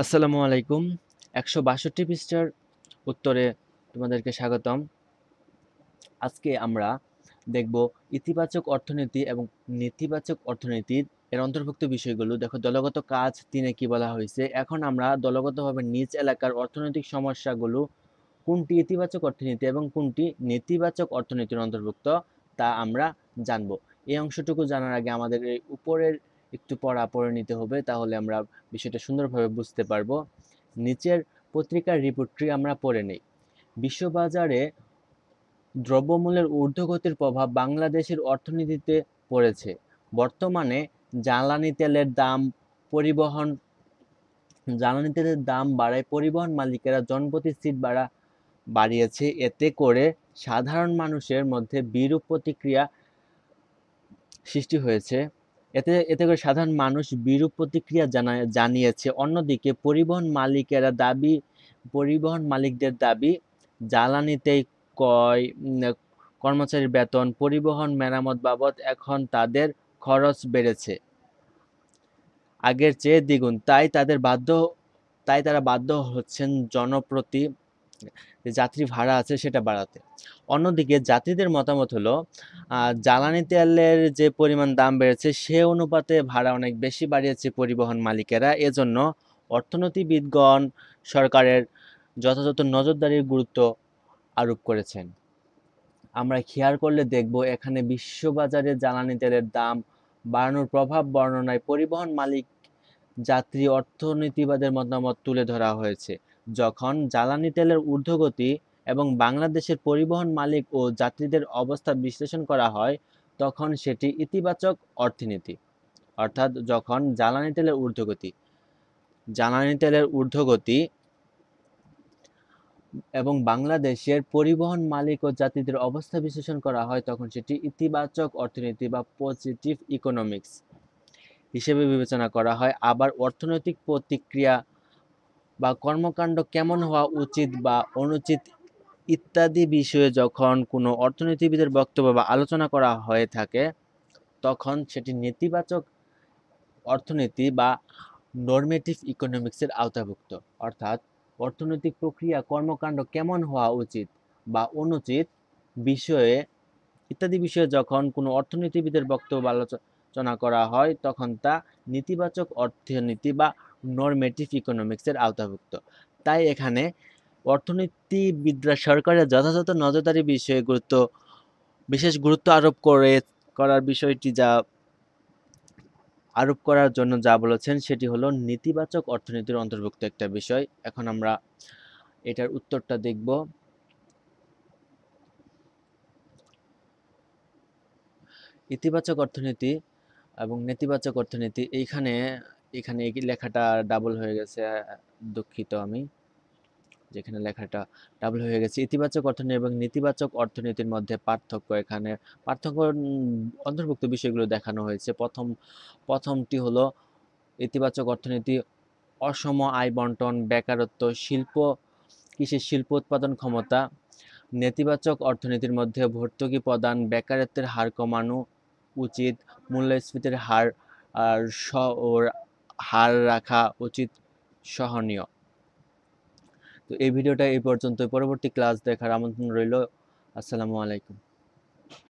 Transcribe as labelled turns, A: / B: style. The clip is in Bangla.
A: আসসালামু আলাইকুম। ১৬২ পৃষ্ঠার উত্তরে তোমাদেরকে স্বাগতম। আজকে আমরা দেখব ইতিবাচক অর্থনীতি এবং নেতিবাচক অর্থনীতির এর অন্তর্ভুক্ত বিষয়গুলো। দেখো, দলগত কাজ ৩ এ কি বলা হয়েছে। এখন আমরা দলগতভাবে নিজ এলাকার অর্থনৈতিক সমস্যাগুলো কোনটি ইতিবাচক অর্থনীতি এবং কোনটি নেতিবাচক অর্থনীতির অন্তর্ভুক্ত তা আমরা জানব। এই অংশটুকু জানার আগে আমাদের এই উপরের একটু পড়ে নিতে হবে, তাহলে আমরা বিষয়টা সুন্দরভাবে বুঝতে পারবো। নিচের পত্রিকার রিপোর্টটি আমরা পড়ে নেই। বিশ্ববাজারে দ্রব্যমূল্যের ঊর্ধ্বগতির প্রভাব বাংলাদেশের অর্থনীতিতে পড়েছে। বর্তমানে জ্বালানি তেলের দাম পরিবহন জ্বালানি তেলের দাম বাড়ায় পরিবহন মালিকেরা জনপ্রতি সিট ভাড়া বাড়িয়েছে। এতে করে সাধারণ মানুষের মধ্যে বিরূপ প্রতিক্রিয়া সৃষ্টি হয়েছে। এতে করে সাধারণ মানুষ বিরূপ প্রতিক্রিয়া জানিয়েছে। অন্যদিকে পরিবহন মালিকদের দাবি, জ্বালানিতেই কর্মচারীর বেতন, পরিবহন মেরামত বাবদ এখন তাদের খরচ বেড়েছে আগের চেয়ে দ্বিগুণ। তাই তারা বাধ্য হচ্ছেন জনপ্রতি যে যাত্রী ভাড়া আছে সেটা বাড়াতে। অন্যদিকে যাত্রীদের মতামত হলো, জ্বালানি তেলের যে পরিমাণ দাম বেড়েছে সে অনুপাতে ভাড়া অনেক বেশি বাড়িয়েছে পরিবহন মালিকেরা। এজন্য অর্থনীতিবিদগণ সরকারের যথাযথ নজরদারির গুরুত্ব আরোপ করেছেন। আমরা খেয়াল করলে দেখব, এখানে বিশ্ববাজারে জ্বালানি তেলের দাম বাড়ানোর প্রভাব বর্ণনায় পরিবহন মালিক, যাত্রী, অর্থনীতিবাদের মতামত তুলে ধরা হয়েছে। যখন জ্বালানি তেলের ঊর্ধ্বগতি এবং বাংলাদেশের পরিবহন মালিক ও যাত্রীদের অবস্থা বিশ্লেষণ করা হয়, তখন সেটি ইতিবাচক অর্থনীতি। অর্থাৎ যখন জ্বালানি তেলের ঊর্ধ্বগতি এবং বাংলাদেশের পরিবহন মালিক ও যাত্রীদের অবস্থা বিশ্লেষণ করা হয়, তখন সেটি ইতিবাচক অর্থনীতি বা পজিটিভ ইকোনমিক্স হিসেবে বিবেচনা করা হয়। আবার অর্থনৈতিক প্রতিক্রিয়া বা কর্মকাণ্ড কেমন হওয়া উচিত বা অনুচিত ইত্যাদি বিষয়ে যখন কোনো অর্থনীতিবিদের বক্তব্য বা আলোচনা করা হয়ে থাকে, তখন সেটি নেতিবাচক অর্থনীতি বা নরমেটিভ ইকোনমিক্সের আওতাভুক্ত। অর্থাৎ অর্থনৈতিক প্রক্রিয়া কর্মকাণ্ড কেমন হওয়া উচিত বা অনুচিত বিষয়ে ইত্যাদি বিষয়ে যখন কোনো অর্থনীতিবিদের বক্তব্য বা আলোচনা করা হয়, তখন তা নেতিবাচক অর্থনীতি বা নরমেটিভ ইকোনমিক্সের আওতাভুক্ত। তাই এখানে অর্থনীতিবিদরা সরকারের যথাযথ নজরদারি বিষয়ে বিশেষ গুরুত্ব আরোপ করার জন্য যা বলেছেন সেটি হলো নেতিবাচক অর্থনীতির অন্তর্ভুক্ত একটা বিষয়। এখন আমরা এটার উত্তরটা দেখব। ইতিবাচক অর্থনীতি এবং নেতিবাচক অর্থনীতি, এখানে এই লেখাটা ডাবল হয়ে গেছে, দুঃখিত আমি, যেখানে লেখাটা ডাবল হয়ে গেছে। ইতিবাচক অর্থনীতি এবং নেতিবাচক অর্থনীতির মধ্যে পার্থক্য, এখানে পার্থক্য অন্তর্ভুক্ত বিষয়গুলো দেখানো হয়েছে। প্রথমটি হলো ইতিবাচক অর্থনীতি অসম আয় বন্টন, বেকারত্ব, কৃষির শিল্প উৎপাদন ক্ষমতা। নেতিবাচক অর্থনীতির মধ্যে ভর্তুকি প্রদান, বেকারত্বের হার কমানো উচিত, মূল্যস্ফীতির হার রাখা উচিত, সহনীয়। তো এই ভিডিওটা এই পর্যন্ত। পরবর্তী ক্লাস দেখার আমন্ত্রণ রইল। আসসালামু আলাইকুম।